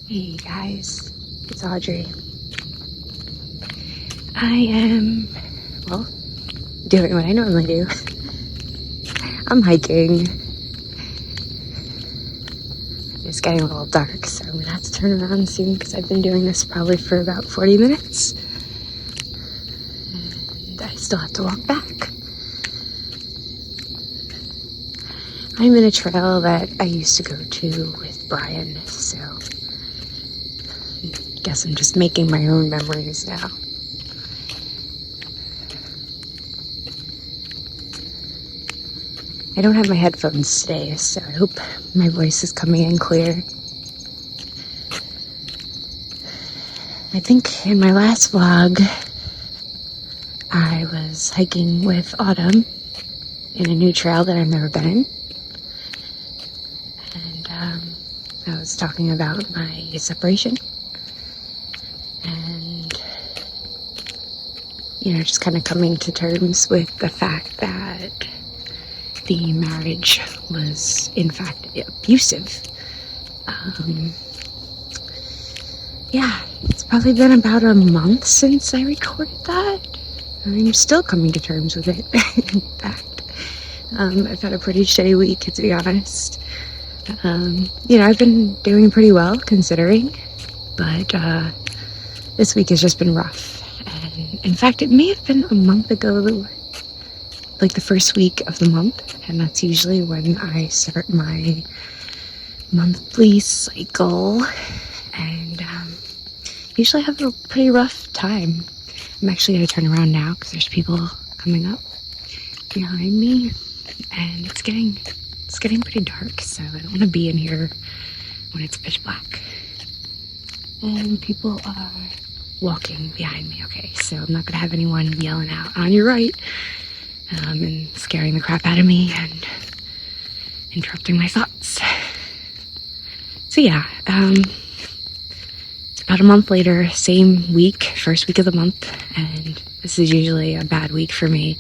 Hey guys, it's Audrey. I am, doing what I normally do. I'm hiking. It's getting a little dark, so I'm gonna have to turn around soon because I've been doing this probably for about 40 minutes. And I still have to walk back. I'm in a trail that I used to go to with Brian, so I guess I'm just making my own memories now. I don't have my headphones today, so I hope my voice is coming in clear. I think in my last vlog, I was hiking with Autumn in a new trail that I've never been in. And I was talking about my separation. And, just kind of coming to terms with the fact that the marriage was, in fact, abusive. It's probably been about a month since I recorded that. I'm still coming to terms with it, in fact. I've had a pretty shitty week, to be honest. I've been doing pretty well, considering, but this week has just been rough. And, in fact, it may have been a month ago, like the first week of the month, and that's usually when I start my monthly cycle, and usually have a pretty rough time. I'm actually going to turn around now because there's people coming up behind me, and it's getting pretty dark, so I don't want to be in here when it's pitch black. And people are walking behind me, okay, so I'm not going to have anyone yelling out, "On your right," and scaring the crap out of me and interrupting my thoughts. So yeah, it's about a month later, same week, first week of the month, and this is usually a bad week for me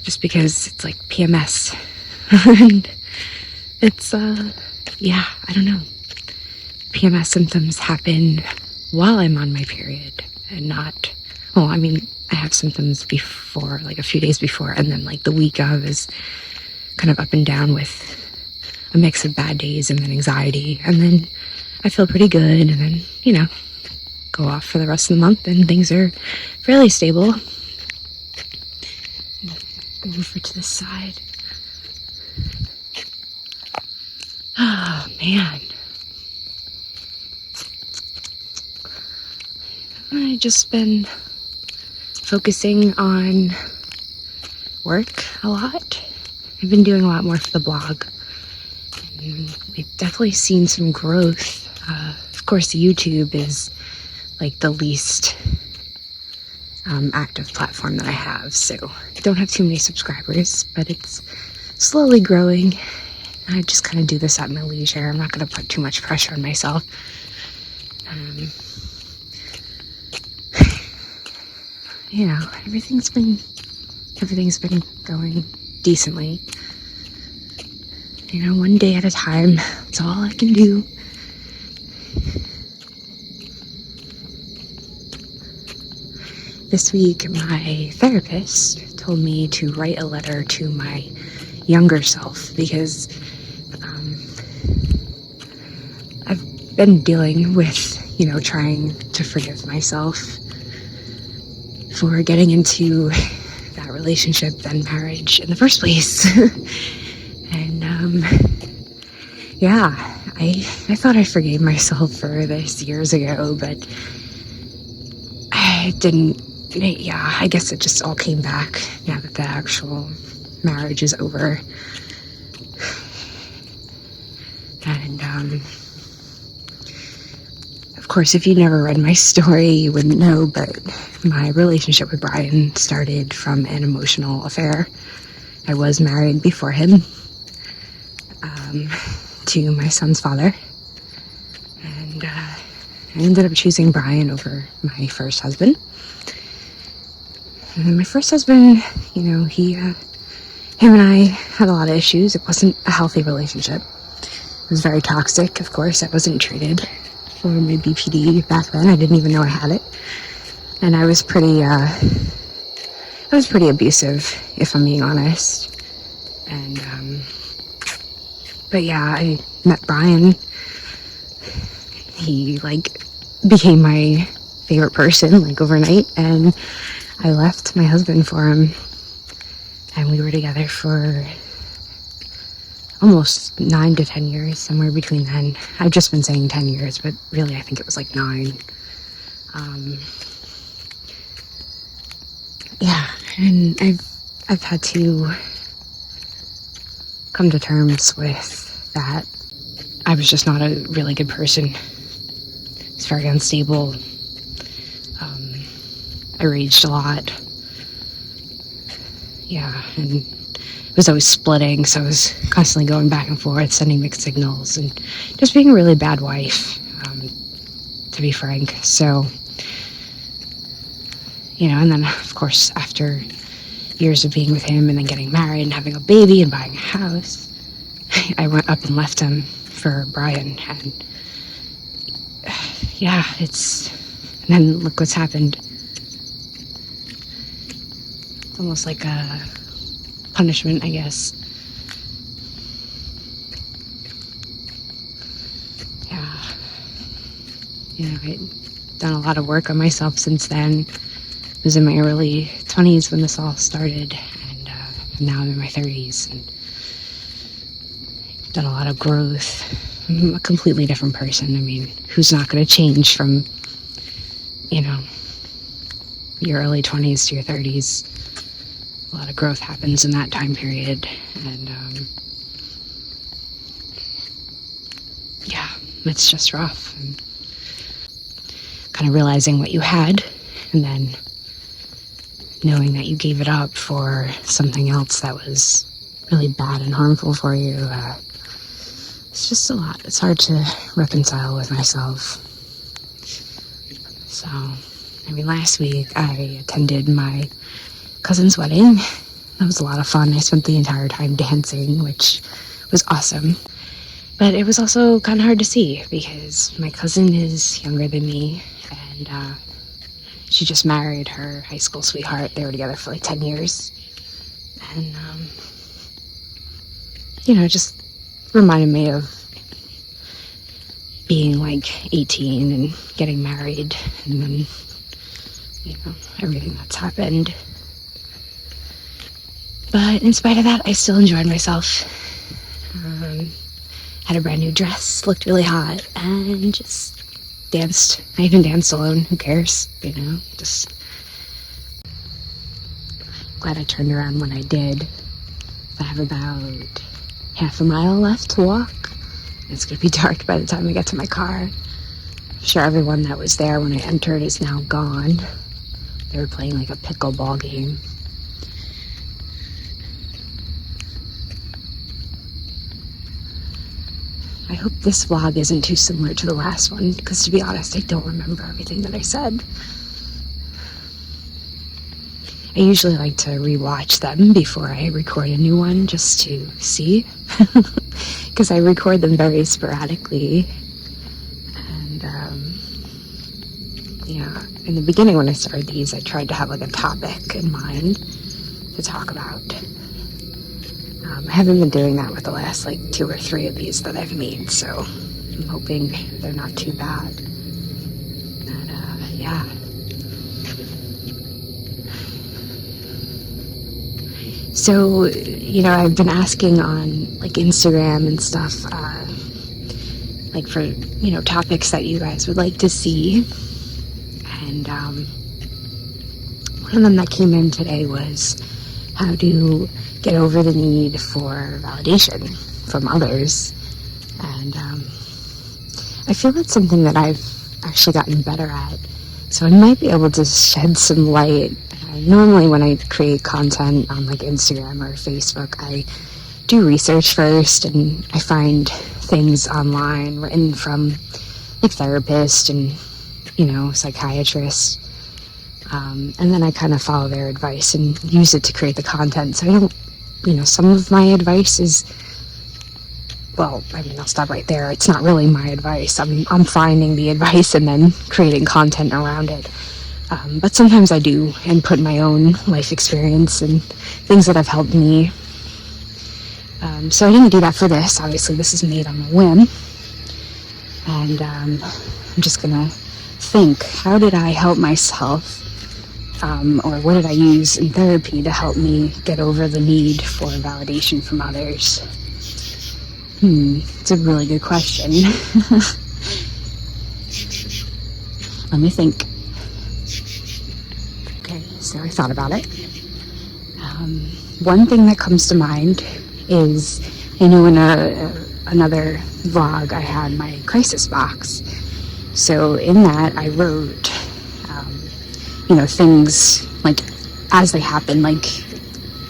just because it's like PMS. And it's, I don't know. PMS symptoms happen while I'm on my period and not, I have symptoms before, like a few days before, and then like the week of is kind of up and down with a mix of bad days and then anxiety, and then I feel pretty good, and then, go off for the rest of the month and things are fairly stable. Go over to this side. Oh, man. I've just been focusing on work a lot. I've been doing a lot more for the blog. And we've definitely seen some growth. Of course, YouTube is like the least active platform that I have, so I don't have too many subscribers, but it's slowly growing. I just kind of do this at my leisure. I'm not going to put too much pressure on myself. Everything's been going decently. One day at a time. That's all I can do. This week, my therapist told me to write a letter to my younger self because I've been dealing with, trying to forgive myself for getting into that relationship, then marriage in the first place. And, I thought I forgave myself for this years ago, but I didn't. I guess it just all came back now that the actual marriage is over. And, of course, if you never read my story, you wouldn't know, but my relationship with Brian started from an emotional affair. I was married before him to my son's father, and I ended up choosing Brian over my first husband. And my first husband, him and I had a lot of issues. It wasn't a healthy relationship. was very toxic. Of course, I wasn't treated for my BPD back then. I didn't even know I had it. And I was pretty abusive, if I'm being honest. And, but yeah, I met Brian. He, like, became my favorite person, like, overnight. And I left my husband for him. And we were together for almost 9 to 10 years, somewhere between then. I've just been saying 10 years, but really I think it was like 9. Yeah, and I've had to come to terms with that. I was just not a really good person. I was very unstable. I raged a lot. Yeah, and it was always splitting, so I was constantly going back and forth, sending mixed signals, and just being a really bad wife, to be frank. So, and then, of course, after years of being with him and then getting married and having a baby and buying a house, I went up and left him for Brian, and yeah, and then look what's happened. It's almost like a punishment, I guess. Yeah. I've done a lot of work on myself since then. I was in my early 20s when this all started, and now I'm in my 30s, and done a lot of growth. I'm a completely different person. I mean, who's not going to change from, your early 20s to your 30s? A lot of growth happens in that time period, and yeah, it's just rough. And kind of realizing what you had, and then knowing that you gave it up for something else that was really bad and harmful for you. It's just a lot. It's hard to reconcile with myself. So, last week I attended my cousin's wedding. That was a lot of fun. I spent the entire time dancing, which was awesome. But it was also kind of hard to see because my cousin is younger than me, and she just married her high school sweetheart. They were together for like 10 years. And, it just reminded me of being like 18 and getting married, and then, everything that's happened. But in spite of that, I still enjoyed myself. Had a brand new dress, looked really hot, and just danced. I even danced alone. Who cares? Just glad I turned around when I did. I have about half a mile left to walk. It's going to be dark by the time I get to my car. I'm sure everyone that was there when I entered is now gone. They were playing like a pickleball game. I hope this vlog isn't too similar to the last one, because to be honest, I don't remember everything that I said. I usually like to rewatch them before I record a new one, just to see, because I record them very sporadically. And in the beginning when I started these, I tried to have like a topic in mind to talk about. I haven't been doing that with the last 2 or 3 of these that I've made, so I'm hoping they're not too bad. But yeah. So, I've been asking on Instagram and stuff, for topics that you guys would like to see. And one of them that came in today was how to get over the need for validation from others. And I feel that's something that I've actually gotten better at. So I might be able to shed some light. Normally when I create content on Instagram or Facebook, I do research first, and I find things online written from therapists and psychiatrists. And then I kind of follow their advice and use it to create the content. So I don't, some of my advice is well, I mean, I'll stop right there. It's not really my advice. I'm finding the advice and then creating content around it. But sometimes I do input my own life experience and things that have helped me. So I didn't do that for this. Obviously, this is made on a whim. And I'm just going to think, how did I help myself? Or what did I use in therapy to help me get over the need for validation from others? It's a really good question. Let me think. Okay, so I thought about it. One thing that comes to mind is, I know in another vlog I had my crisis box. So in that I wrote, things like as they happen. Like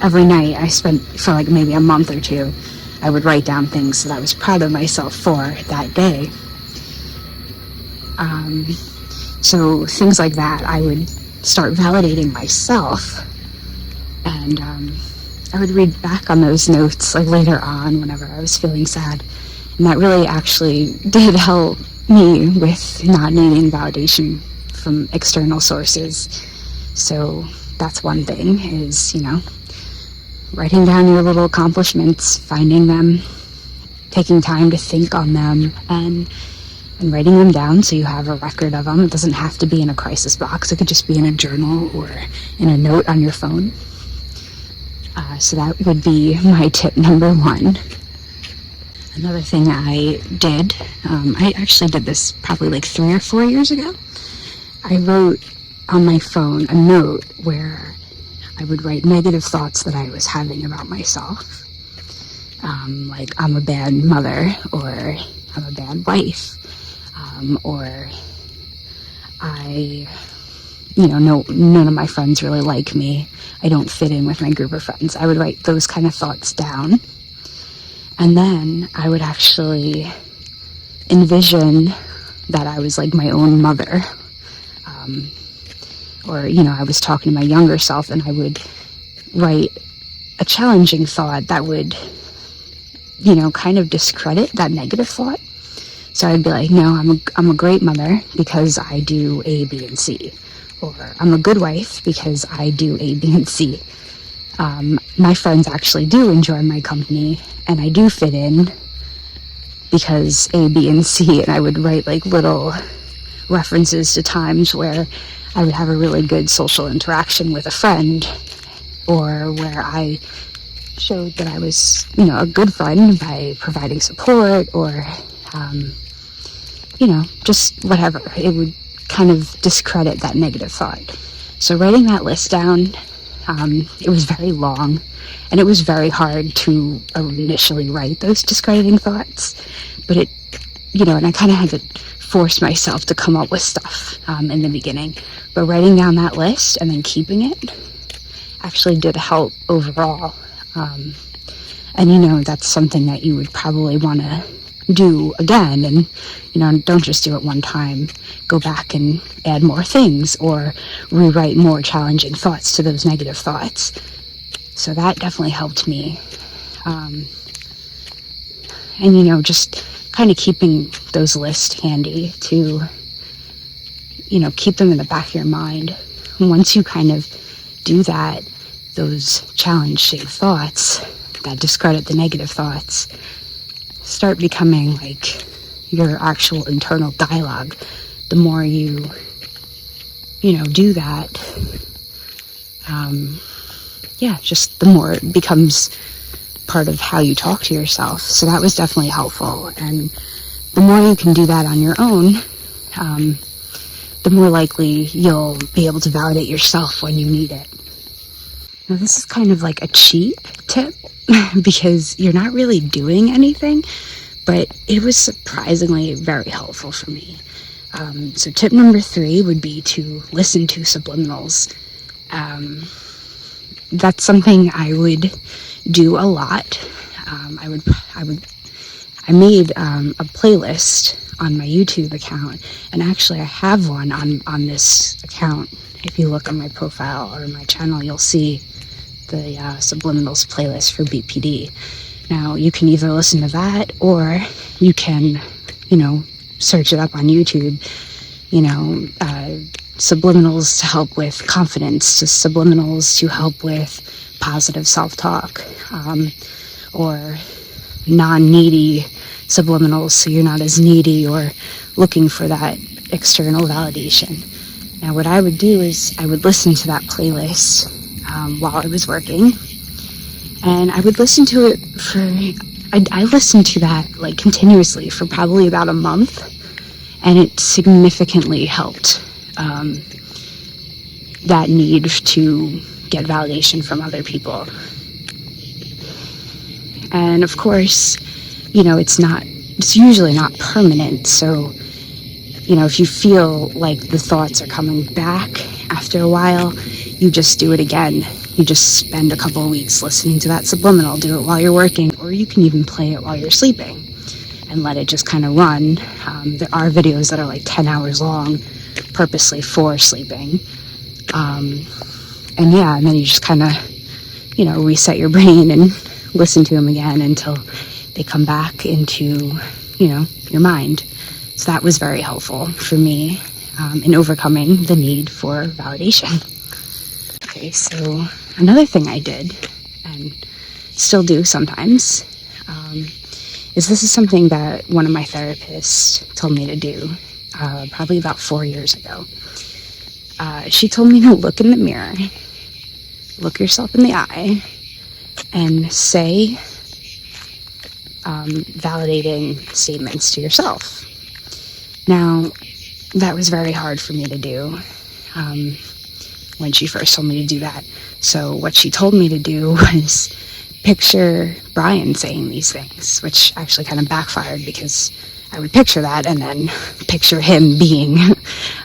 every night I spent for like maybe a month or two, I would write down things that I was proud of myself for that day. So things like that, I would start validating myself, and I would read back on those notes like later on whenever I was feeling sad, and that really actually did help me with not needing validation from external sources. So that's one thing, is, writing down your little accomplishments, finding them, taking time to think on them, and writing them down so you have a record of them. It doesn't have to be in a crisis box. It could just be in a journal or in a note on your phone. So that would be my tip number one. Another thing I did, I actually did this probably like 3 or 4 years ago. I wrote on my phone a note where I would write negative thoughts that I was having about myself. Like, I'm a bad mother, or I'm a bad wife, or none of my friends really like me. I don't fit in with my group of friends. I would write those kind of thoughts down. And then I would actually envision that I was like my own mother. Or, I was talking to my younger self, and I would write a challenging thought that would, kind of discredit that negative thought. So I'd be like, no, I'm a great mother because I do A, B, and C. Or I'm a good wife because I do A, B, and C. My friends actually do enjoy my company, and I do fit in because A, B, and C. And I would write like little references to times where I would have a really good social interaction with a friend, or where I showed that I was, a good friend by providing support, or, just whatever. It would kind of discredit that negative thought. So writing that list down, it was very long, and it was very hard to initially write those discrediting thoughts, but it, and I kind of had to force myself to come up with stuff in the beginning. But writing down that list and then keeping it actually did help overall. And that's something that you would probably want to do again, and don't just do it one time. Go back and add more things, or rewrite more challenging thoughts to those negative thoughts. So that definitely helped me. And just kind of keeping those lists handy to keep them in the back of your mind. Once you kind of do that, those challenging thoughts that discredit the negative thoughts start becoming like your actual internal dialogue. The more you do that, just the more it becomes part of how you talk to yourself. So that was definitely helpful. And the more you can do that on your own, the more likely you'll be able to validate yourself when you need it. Now, this is kind of like a cheat tip because you're not really doing anything, but it was surprisingly very helpful for me. So tip number 3 would be to listen to subliminals. That's something I would do a lot. I made a playlist on my YouTube account, and actually I have one on this account. If you look on my profile or my channel, you'll see the subliminals playlist for BPD. Now, you can either listen to that, or you can, search it up on YouTube, subliminals to help with confidence, just subliminals to help with positive self-talk, or non-needy subliminals, so you're not as needy or looking for that external validation. Now, what I would do is I would listen to that playlist while I was working, and I would listen to it I listened to that like continuously for probably about a month, and it significantly helped that need to get validation from other people. And of course, it's usually not permanent, so if you feel like the thoughts are coming back after a while, you just do it again. You just spend a couple of weeks listening to that subliminal. Do it while you're working, or you can even play it while you're sleeping and let it just kind of run. There are videos that are like 10 hours long, purposely for sleeping. And then you just kind of, reset your brain and listen to them again until they come back into, your mind. So that was very helpful for me in overcoming the need for validation. Okay, so another thing I did, and still do sometimes, is this is something that one of my therapists told me to do probably about 4 years ago. She told me to look in the mirror, look yourself in the eye, and say validating statements to yourself. Now, that was very hard for me to do when she first told me to do that. So what she told me to do was picture Brian saying these things, which actually kind of backfired, because I would picture that and then picture him being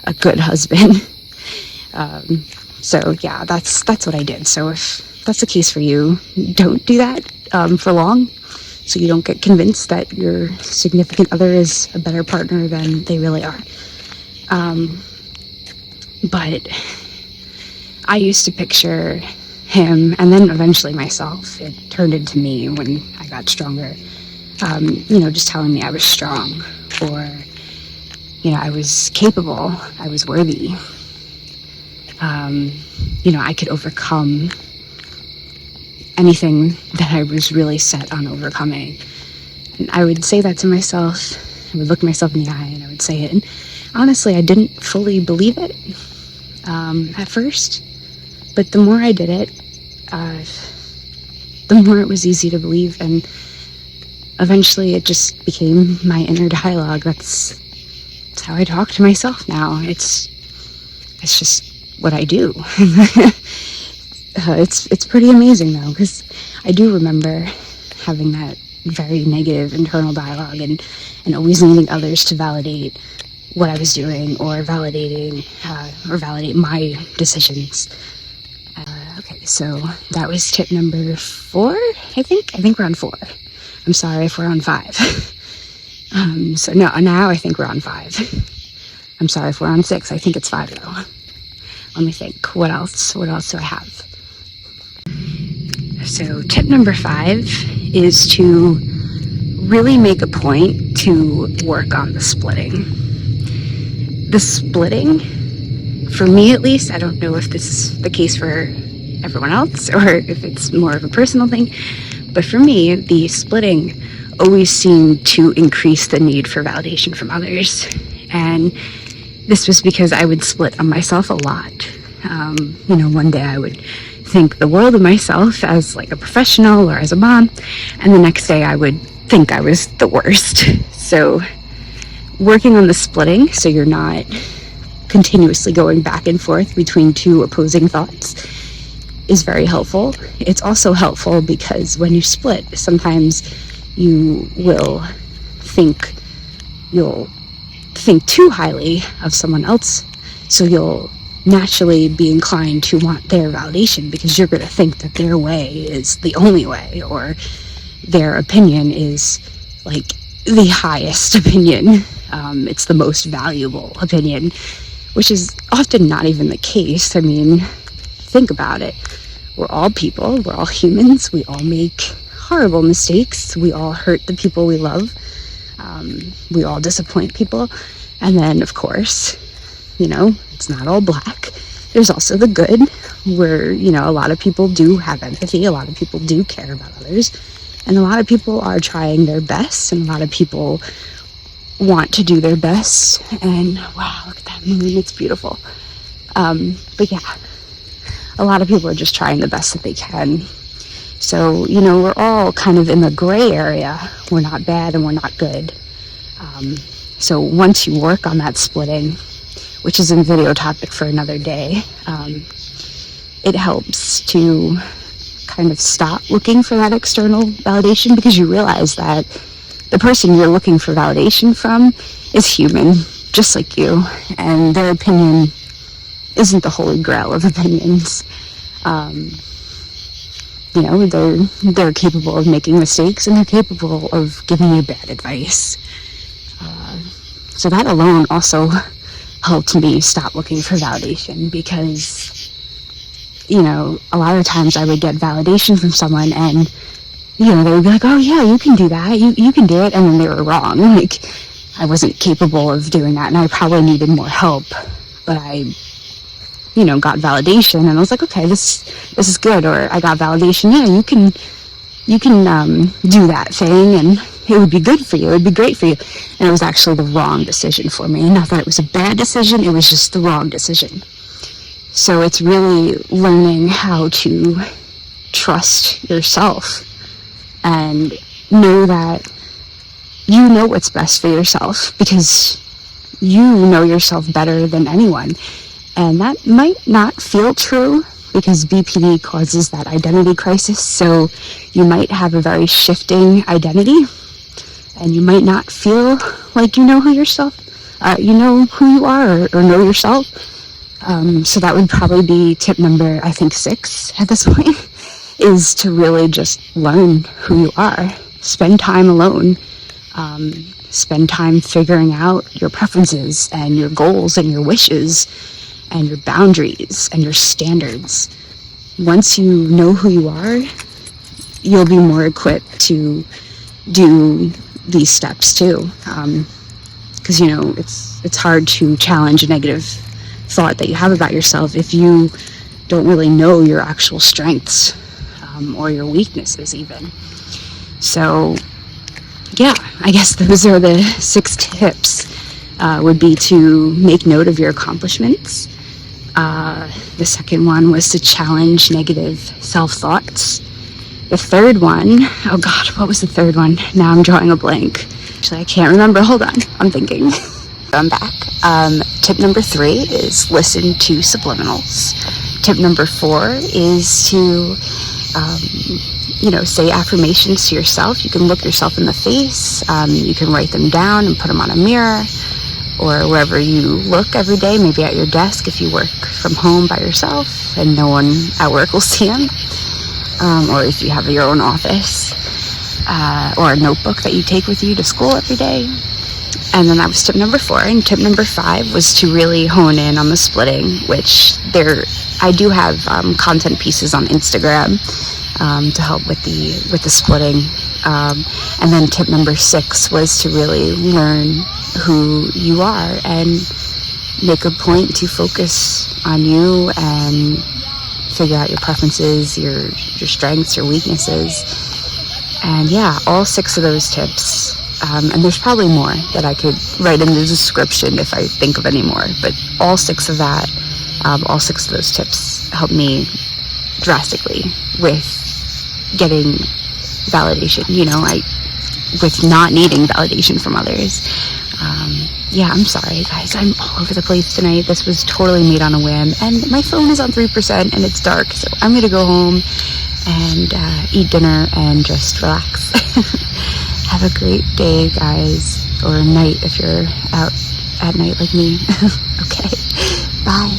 a good husband. So yeah, that's what I did. So if that's the case for you, don't do that for long, so you don't get convinced that your significant other is a better partner than they really are. But I used to picture him, and then eventually myself. It turned into me when I got stronger. Just telling me I was strong, or I was capable, I was worthy. I could overcome anything that I was really set on overcoming. And I would say that to myself. I would look myself in the eye and I would say it. And honestly, I didn't fully believe it at first. But the more I did it, the more it was easy to believe. And eventually it just became my inner dialogue. That's how I talk to myself now. It's just what I do. It's pretty amazing though, because I do remember having that very negative internal dialogue and always needing others to validate what I was doing, or validate my decisions. Okay, so that was tip number 4, I think we're on 4. I'm sorry if we're on 5. So no, now I think we're on 5. I'm sorry if we're on 6. I think it's 5 though. Let me think. What else do I have? So tip number 5 is to really make a point to work on the splitting. The splitting, for me at least, I don't know if this is the case for everyone else or if it's more of a personal thing, but for me, the splitting always seemed to increase the need for validation from others. And this was because I would split on myself a lot. One day I would think the world of myself as like a professional or as a mom, and the next day I would think I was the worst. So working on the splitting, so you're not continuously going back and forth between two opposing thoughts, is very helpful. It's also helpful because when you split, sometimes you'll think too highly of someone else, so you'll naturally be inclined to want their validation because you're going to think that their way is the only way, or their opinion is like the highest opinion. It's the most valuable opinion, which is often not even the case. I mean, think about it. We're all people, we're all humans, we all make horrible mistakes. We all hurt the people we love. We all disappoint people. And then, of course, it's not all black. There's also the good, where, a lot of people do have empathy. A lot of people do care about others. And a lot of people are trying their best. And a lot of people want to do their best. And wow, look at that moon. It's beautiful. But yeah, a lot of people are just trying the best that they can. So, we're all kind of in the gray area. We're not bad and we're not good. So once you work on that splitting, which is a video topic for another day, it helps to kind of stop looking for that external validation, because you realize that the person you're looking for validation from is human, just like you, and their opinion isn't the holy grail of opinions. They're capable of making mistakes, and they're capable of giving you bad advice. So that alone also helped me stop looking for validation, because, a lot of times I would get validation from someone, and, they would be like, oh yeah, you can do that, you can do it, and then they were wrong. Like, I wasn't capable of doing that, and I probably needed more help, but I got validation, and I was like, okay, this is good. Or I got validation, yeah, you can do that thing, and it would be good for you, it would be great for you. And it was actually the wrong decision for me. Not that it was a bad decision, it was just the wrong decision. So it's really learning how to trust yourself and know that you know what's best for yourself, because you know yourself better than anyone. And that might not feel true, because BPD causes that identity crisis. So you might have a very shifting identity, and you might not feel like you know who who you are, or know yourself. So that would probably be tip number, I think, 6 at this point, is to really just learn who you are. Spend time alone. Spend time figuring out your preferences and your goals and your wishes and your boundaries and your standards. Once you know who you are, you'll be more equipped to do these steps too. Because, it's hard to challenge a negative thought that you have about yourself if you don't really know your actual strengths, or your weaknesses even. So, yeah, I guess those are the 6 tips. Would be to make note of your accomplishments. The second one was to challenge negative self-thoughts. The third one, oh God, what was the third one? Now I'm drawing a blank. Actually, I can't remember. Hold on, I'm thinking. I'm back. Tip number 3 is listen to subliminals. Tip number 4 is to, say affirmations to yourself. You can look yourself in the face. You can write them down and put them on a mirror, or wherever you look every day, maybe at your desk if you work from home by yourself and no one at work will see them, or if you have your own office, or a notebook that you take with you to school every day. And then that was tip number 4. And tip number 5 was to really hone in on the splitting, which I do have content pieces on Instagram to help with the splitting. And then tip number 6 was to really learn who you are and make a point to focus on you and figure out your preferences, your strengths, your weaknesses. And yeah, all 6 of those tips. And there's probably more that I could write in the description if I think of any more. But all 6 of that, all 6 of those tips helped me drastically with getting validation, with not needing validation from others. Yeah, I'm sorry, guys. I'm all over the place tonight. This was totally made on a whim. And my phone is on 3% and it's dark. So I'm going to go home and eat dinner and just relax. Have a great day, guys. Or night if you're out at night like me. Okay. Bye.